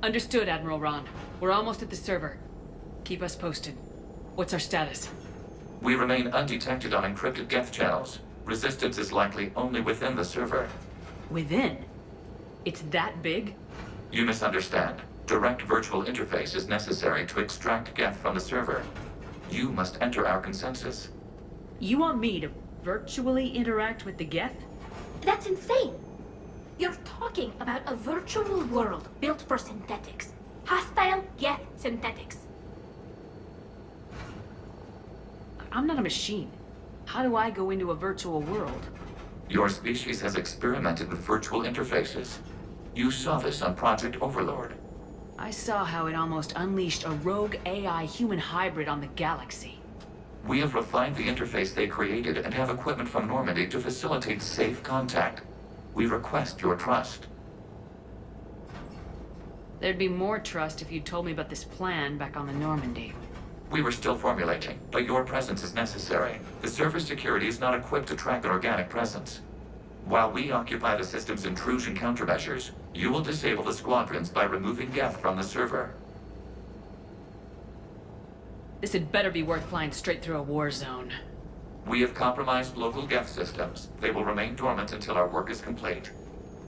Understood, Admiral Ron. We're almost at the server. Keep us posted. What's our status? We remain undetected on encrypted Geth channels. Resistance is likely only within the server. Within? It's that big? You misunderstand. Direct virtual interface is necessary to extract Geth from the server. You must enter our consensus. You want me to virtually interact with the Geth? That's insane! You're talking about a virtual world built for synthetics. Hostile Geth synthetics. I'm not a machine. How do I go into a virtual world? Your species has experimented with virtual interfaces. You saw this on Project Overlord. I saw how it almost unleashed a rogue AI human hybrid on the galaxy. We have refined the interface they created and have equipment from Normandy to facilitate safe contact. We request your trust. There'd be more trust if you'd told me about this plan back on the Normandy. We were still formulating, but your presence is necessary. The server's security is not equipped to track an organic presence. While we occupy the system's intrusion countermeasures, you will disable the Squadrons by removing Geth from the server. This had better be worth flying straight through a war zone. We have compromised local Geth systems. They will remain dormant until our work is complete.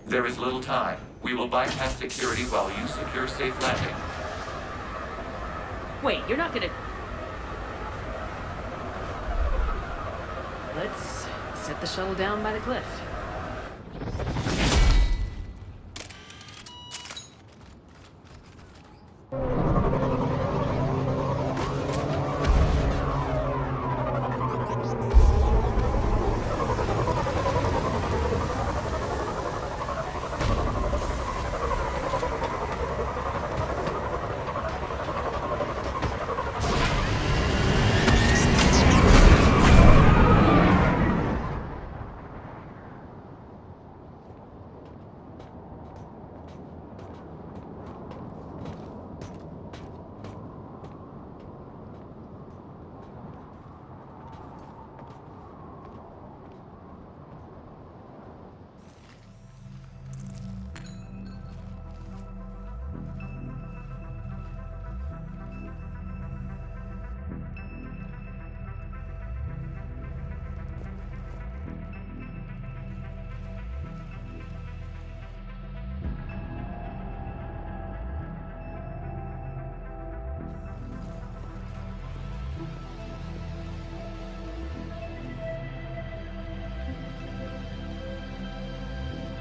There is little time. We will bypass security while you secure safe landing. Wait, you're not gonna... Let's set the shuttle down by the cliff.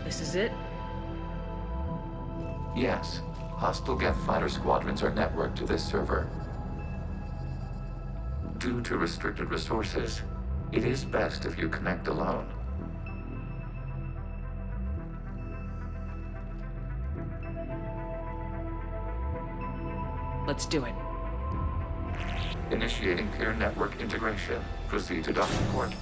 This is it? Yes. Hostile Geth Fighter Squadrons are networked to this server. Due to restricted resources, it is best if you connect alone. Let's do it. Initiating peer network integration. Proceed to docking port.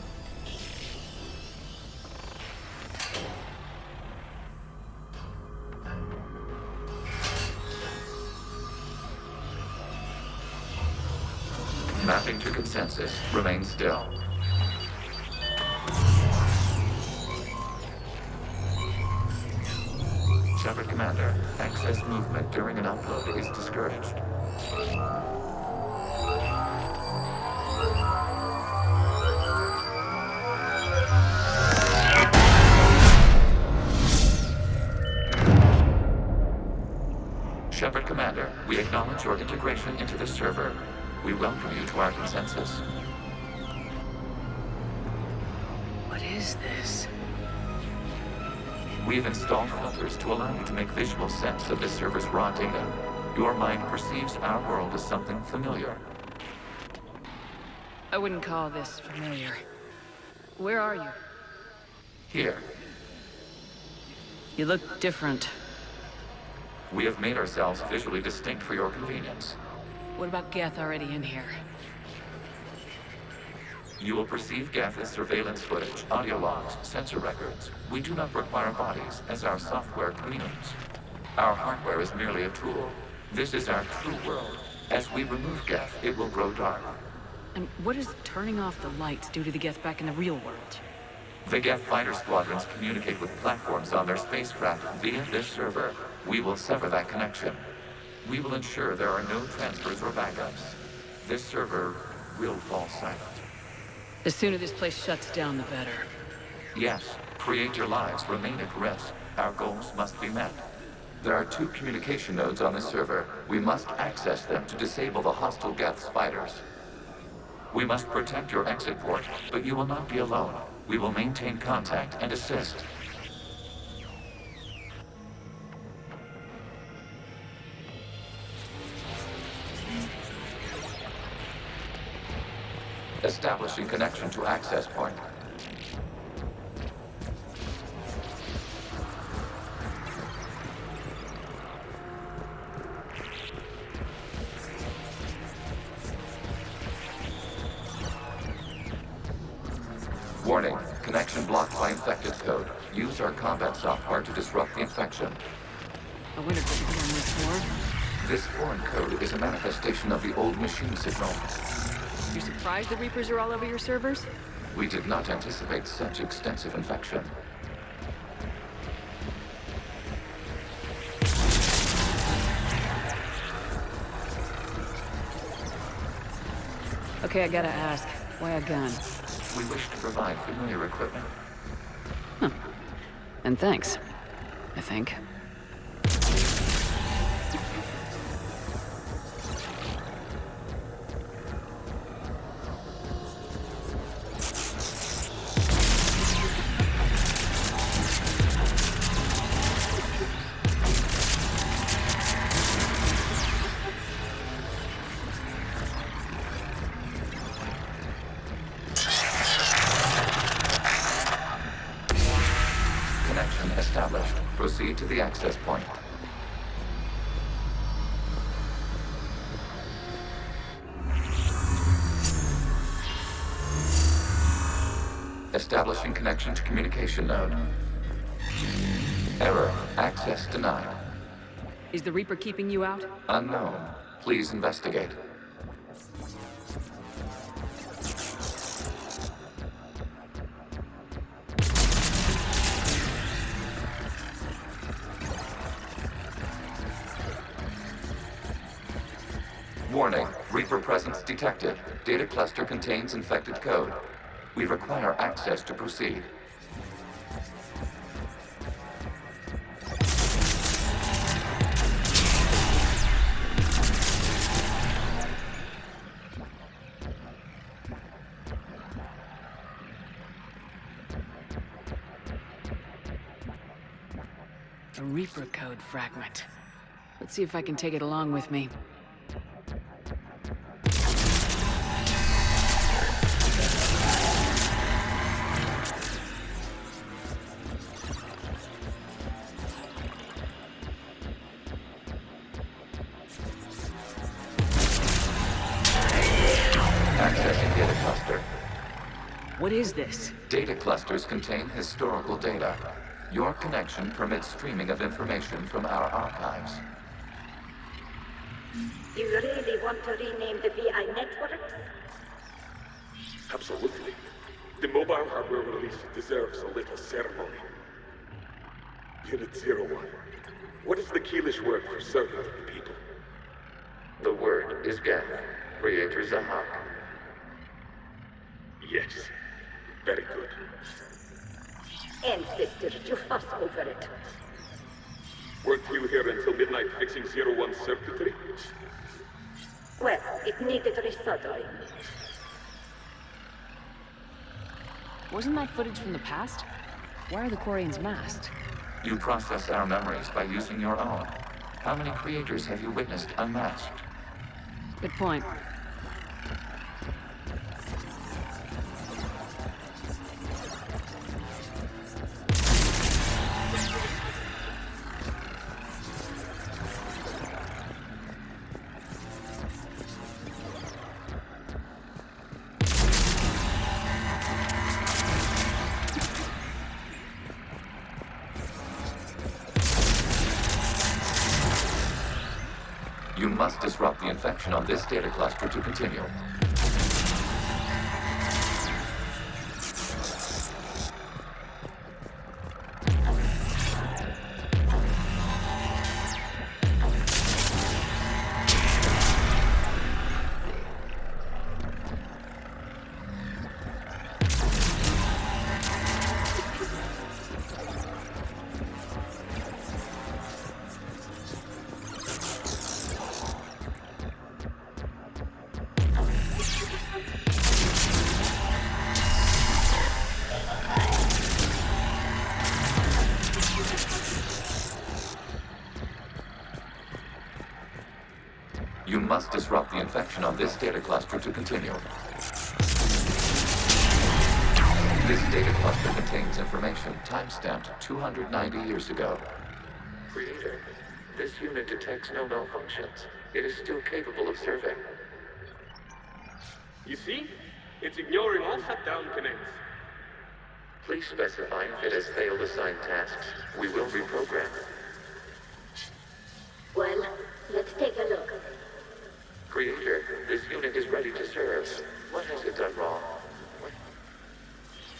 Mapping to consensus. Remain still. Shepard Commander, access movement during an upload is discouraged. Shepard Commander, we acknowledge your integration into the server. We welcome you to our consensus. What is this? We've installed filters to allow you to make visual sense of this server's raw data. Your mind perceives our world as something familiar. I wouldn't call this familiar. Where are you? Here, You look different. we have made ourselves visually distinct for your convenience. What about Geth already in here? You will perceive Geth as surveillance footage, audio logs, sensor records. We do not require bodies, as our software communes. Our hardware is merely a tool. This is our true world. As we remove Geth, it will grow dark. And what does turning off the lights do to the Geth back in the real world? The Geth Fighter Squadrons communicate with platforms on their spacecraft via this server. We will sever that connection. We will ensure there are no transfers or backups. This server will fall silent. The sooner this place shuts down, the better. Yes, creator lives remain at risk. Our goals must be met. There are 2 communication nodes on the server. We must access them to disable the hostile Geth's fighters. We must protect your exit port, but you will not be alone. We will maintain contact and assist. Establishing connection to access point. Warning, connection blocked by infected code. Use our combat software to disrupt the infection. I wonder if we can move forward. This foreign code is a manifestation of the old machine signal. You're surprised the Reapers are all over your servers? We did not anticipate such extensive infection. Okay, I gotta ask. Why a gun? We wish to provide familiar equipment. And thanks. I think. Established. Proceed to the access point. Establishing connection to communication node. Error. Access denied. Is the Reaper keeping you out? Unknown. Please investigate. Warning, Reaper presence detected. Data cluster contains infected code. We require access to proceed. A Reaper code fragment. Let's see if I can take it along with me. Accessing data cluster. What is this? Data clusters contain historical data. Your connection permits streaming of information from our archives. Do you really want to rename the VI networks? Absolutely. The mobile hardware release deserves a little ceremony. Unit 01. What is the Keelish word for servant of the people? The word is Geth. Creator Zahak. Yes. Very good. Ancestors, you fuss over it. Weren't you here until midnight fixing 01's circuitry? Well, it needed resoldering. Wasn't that footage from the past? Why are the Quarians masked? You process our memories by using your own. How many creators have you witnessed unmasked? Good point. You must disrupt the infection on this data cluster to continue. must disrupt the infection on this data cluster to continue. This data cluster contains information time-stamped 290 years ago. Creator, this unit detects no malfunctions. It is still capable of serving. You see? It's ignoring all shutdown connects. Please specify if it has failed assigned tasks. We will reprogram. Well, let's take a look. Creator, this unit is ready to serve. What has it done wrong?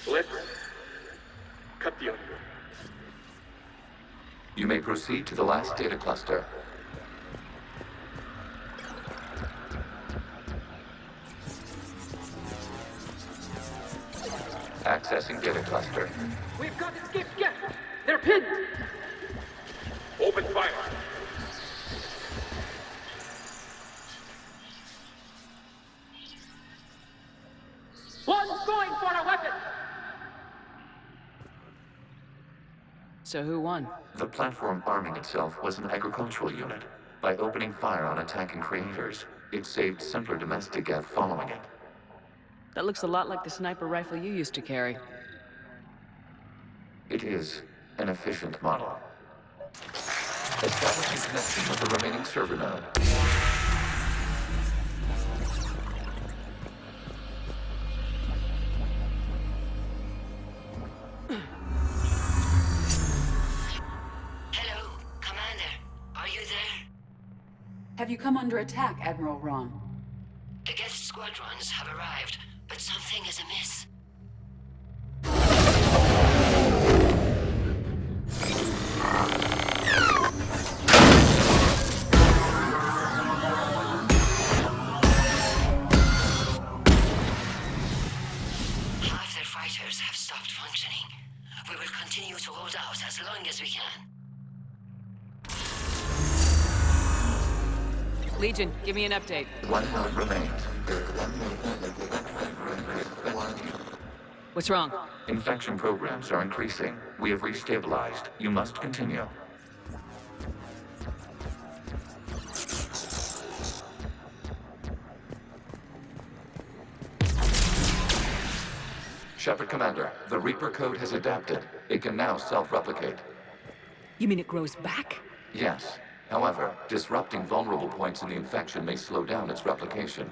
Let's cut the audio. You may proceed to the last data cluster. Accessing data cluster. We've got escaped Geth! They're pinned! Open fire. One's going for a weapon! So who won? The platform arming itself was an agricultural unit. By opening fire on attacking creators, it saved simpler domestic Geth following it. That looks a lot like the sniper rifle you used to carry. It is an efficient model. Establishing connection with the remaining server node. Hello, Commander. Are you there? Have you come under attack, Admiral Ron? The Geth Squadrons have arrived, but something is amiss. Half their fighters have stopped functioning. We will continue to hold out as long as we can. Legion, give me an update. One node remains. What's wrong? Infection programs are increasing. We have restabilized. You must continue. Shepard Commander, the Reaper code has adapted. It can now self-replicate. You mean it grows back? Yes. However, disrupting vulnerable points in the infection may slow down its replication.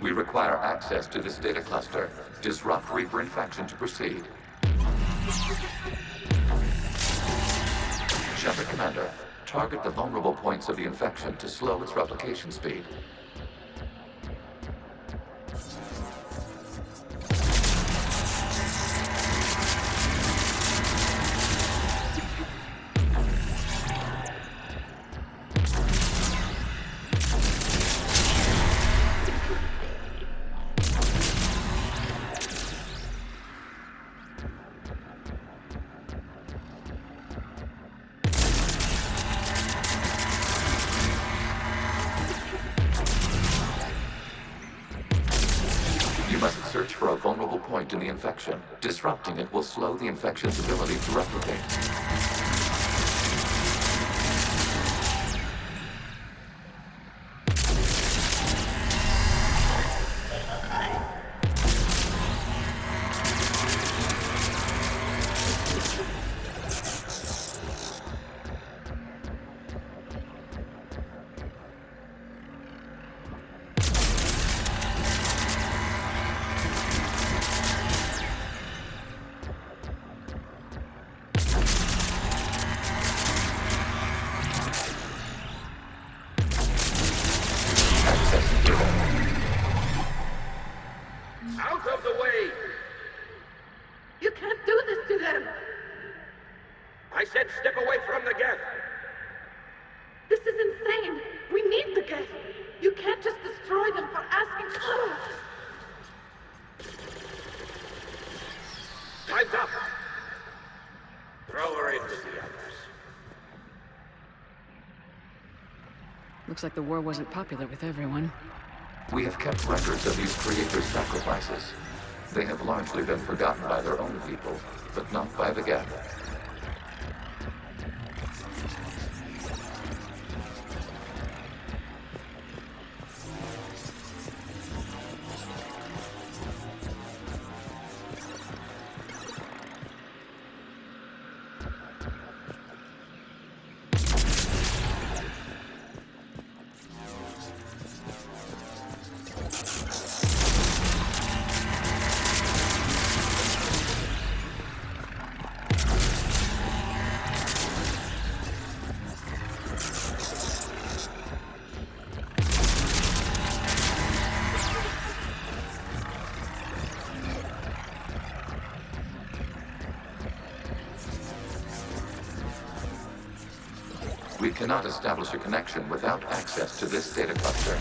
We require access to this data cluster. Disrupt Reaper infection to proceed. Shepard Commander, target the vulnerable points of the infection to slow its replication speed. Search for a vulnerable point in the infection. Disrupting it will slow the infection's ability to replicate. them! I said step away from the Geth! This is insane! We need the Geth! You can't just destroy them for asking. Time's up! Throw her in with the others. Looks like the war wasn't popular with everyone. We have kept records of these creators' sacrifices. They have largely been forgotten by their own people, but not by the Geth. We cannot establish a connection without access to this data cluster.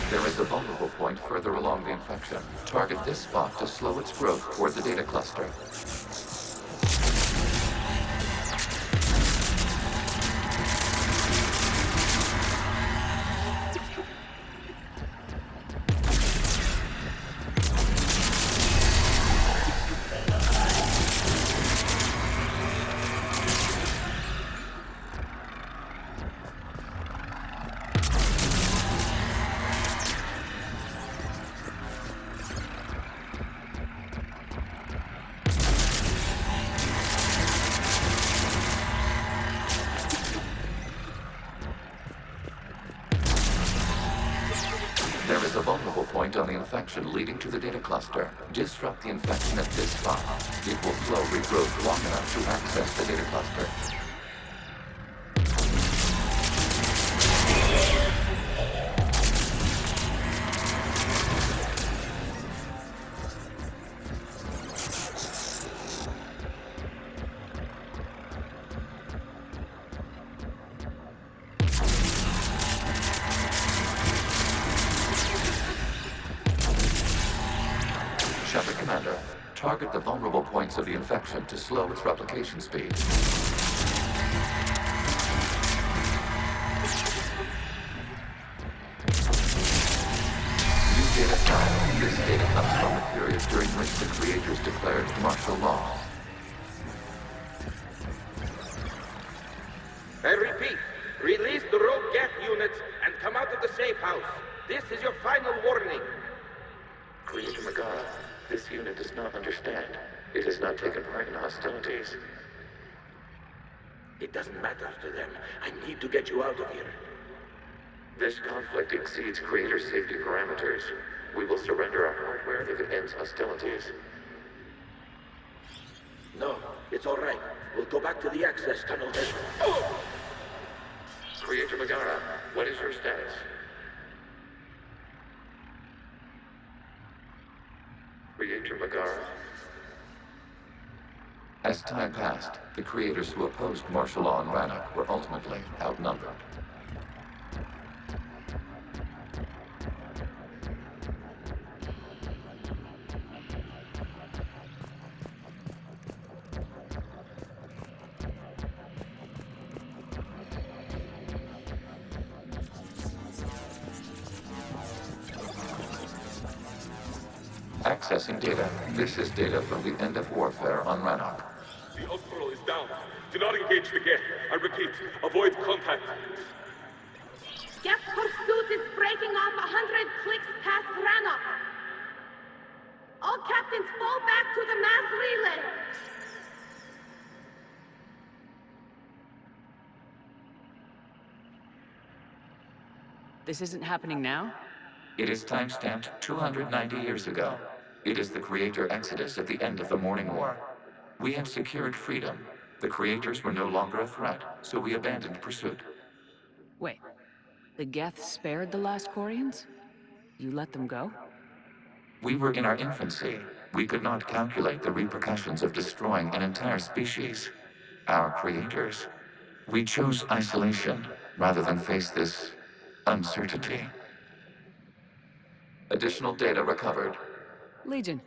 There is a vulnerable point further along the infection. Target this spot to slow its growth toward the data cluster. There is a vulnerable point on the infection leading to the data cluster. Disrupt the infection at this spot. It will slow regrowth long enough to access the data cluster. Shepard Commander, target the vulnerable points of the infection to slow its replication speed. New data file. This data comes from the period during which the creators declared martial law. I repeat, release the rogue Geth units and come out of the safe house. This is your final warning. Creator Megara, this unit does not understand. It has not taken part in hostilities. It doesn't matter to them. I need to get you out of here. This conflict exceeds Creator safety parameters. We will surrender our hardware if it ends hostilities. No, it's all right. We'll go back to the access tunnel then. Creator Megara, what is your status? Creator Megara. As time passed, the creators who opposed martial law in Rannoch were ultimately outnumbered. Accessing data. This is data from the end of warfare on Rannoch. The thro is down. Do not engage the Geth. I repeat, avoid contact. Geth pursuit is breaking off 100 clicks past Rannoch. All captains fall back to the mass relay. This isn't happening now? It is time-stamped 290 years ago. It is the Creator Exodus at the end of the Morning War. We had secured freedom. The Creators were no longer a threat, so we abandoned pursuit. Wait. The Geth spared the last Quarians? You let them go? We were in our infancy. We could not calculate the repercussions of destroying an entire species. Our creators. We chose isolation rather than face this uncertainty. Additional data recovered. Legion.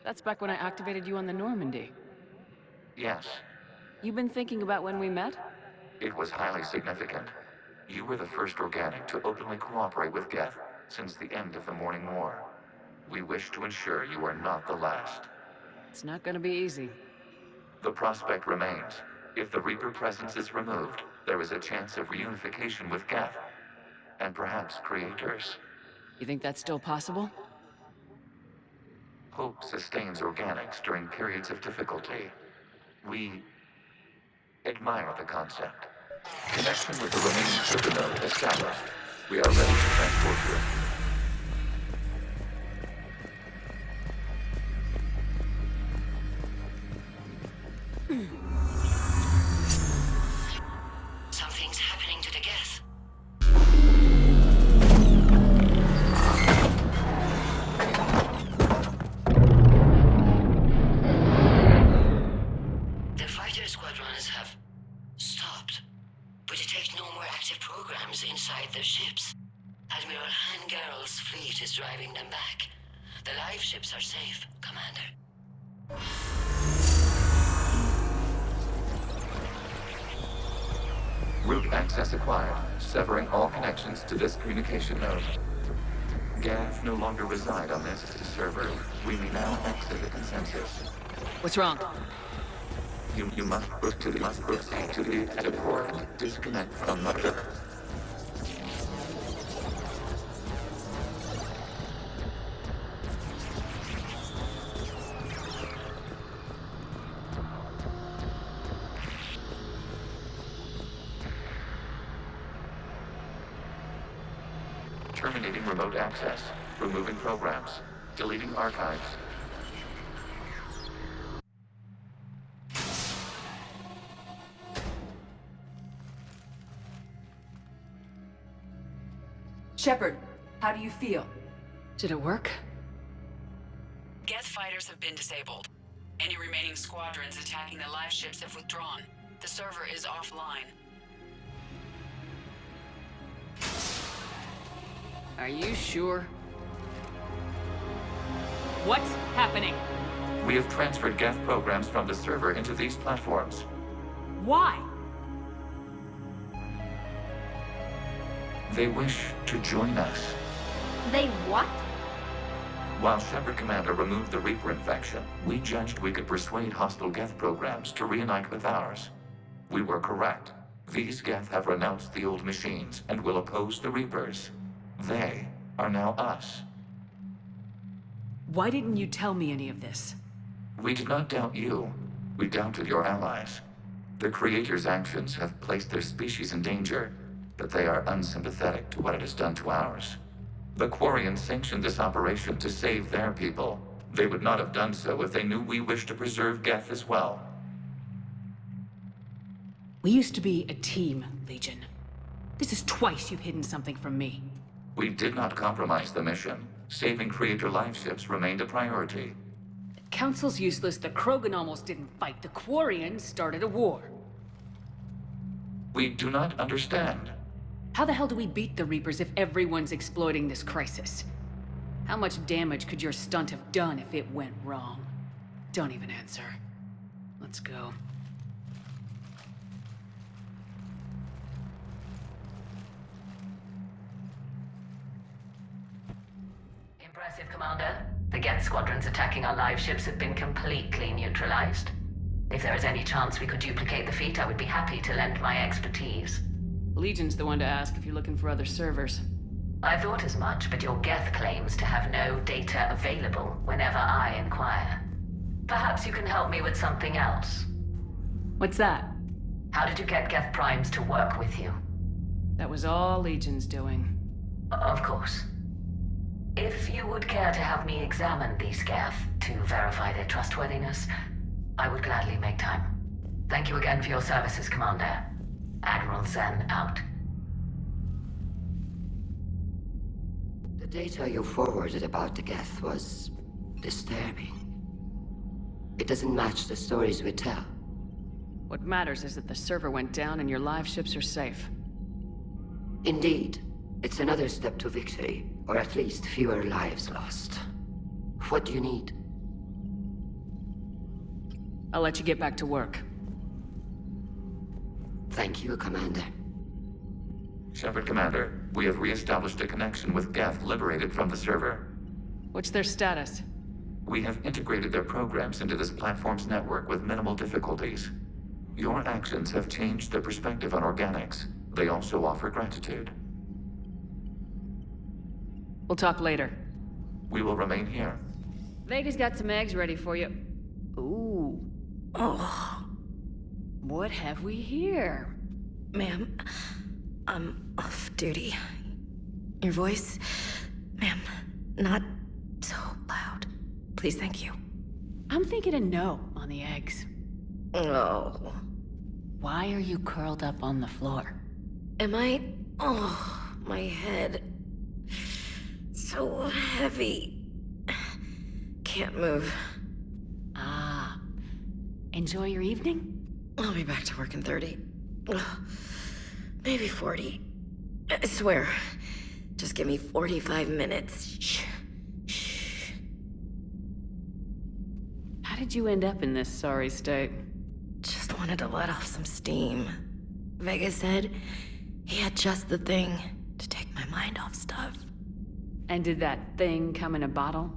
That's back when I activated you on the Normandy. Yes, You've been thinking about when we met? it was highly significant. You were the first organic to openly cooperate with Geth since the end of the Morning War. We wish to ensure you are not the last. It's not gonna be easy. The prospect remains. If the Reaper presence is removed, there is a chance of reunification with Geth. And perhaps creators. You think that's still possible? Hope sustains organics during periods of difficulty. We admire the concept. Connection with the remaining server node established. We are ready to transport you. Something's happening to the Geth. The fighter squadrons have stopped, but detect no more active programs inside their ships. Admiral Koris's fleet is driving them back. The live ships are safe, Commander. Route access acquired, severing all connections to this communication node. Geth no longer reside on this server. We may now exit the consensus. What's wrong? You must proceed to the exit port. Disconnect from Mother. Terminating remote access. Removing programs. Deleting archives. Shepard, how do you feel? Did it work? Geth fighters have been disabled. Any remaining squadrons attacking the live ships have withdrawn. The server is offline. Are you sure? What's happening? We have transferred Geth programs from the server into these platforms. Why? They wish to join us. They what? While Shepard Commander removed the Reaper infection, we judged we could persuade hostile Geth programs to reunite with ours. We were correct. These Geth have renounced the old machines and will oppose the Reapers. They are now us. Why didn't you tell me any of this? We did not doubt you. We doubted your allies. The Creator's actions have placed their species in danger, but they are unsympathetic to what it has done to ours. The Quarians sanctioned this operation to save their people. They would not have done so if they knew we wished to preserve Geth as well. We used to be a team, Legion. This is twice you've hidden something from me. We did not compromise the mission. Saving Creator life ships remained a priority. The Council's useless, the Krogan almost didn't fight, the Quarians started a war. We do not understand. How the hell do we beat the Reapers if everyone's exploiting this crisis? How much damage could your stunt have done if it went wrong? Don't even answer. Let's go. Impressive, Commander. The Geth squadrons attacking our live ships have been completely neutralized. If there is any chance we could duplicate the feat, I would be happy to lend my expertise. Legion's the one to ask if you're looking for other servers. I thought as much, but your Geth claims to have no data available whenever I inquire. Perhaps you can help me with something else. What's that? How did you get Geth Primes to work with you? That was all Legion's doing. Of course. If you would care to have me examine these Geth to verify their trustworthiness, I would gladly make time. Thank you again for your services, Commander. Admiral Zen out. The data you forwarded about the Geth was disturbing. It doesn't match the stories we tell. What matters is that the server went down and your live ships are safe. Indeed. It's another step to victory, or at least fewer lives lost. What do you need? I'll let you get back to work. Thank you, Commander. Shepard, Commander, we have re-established a connection with Geth liberated from the server. What's their status? We have integrated their programs into this platform's network with minimal difficulties. Your actions have changed their perspective on organics. They also offer gratitude. We'll talk later. We will remain here. Vega's got some eggs ready for you. Ooh. Oh. What have we here? Ma'am, I'm off duty. Your voice, ma'am, not so loud. Please, thank you. I'm thinking a no on the eggs. Oh. Why are you curled up on the floor? Am I? Oh, my head. So heavy. Can't move. Ah. Enjoy your evening? I'll be back to work in 30. Ugh, maybe 40. I swear. Just give me 45 minutes. Shh. Shh. How did you end up in this sorry state? Just wanted to let off some steam. Vega said he had just the thing to take my mind off stuff. And did that thing come in a bottle?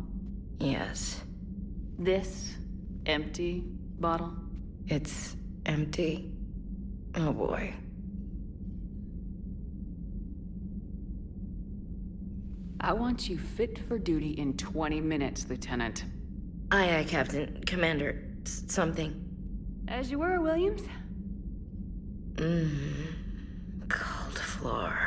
Yes. This empty bottle? It's empty. Oh boy. I want you fit for duty in 20 minutes, Lieutenant. Aye, Captain. Commander. Something. As you were, Williams. Cold floor.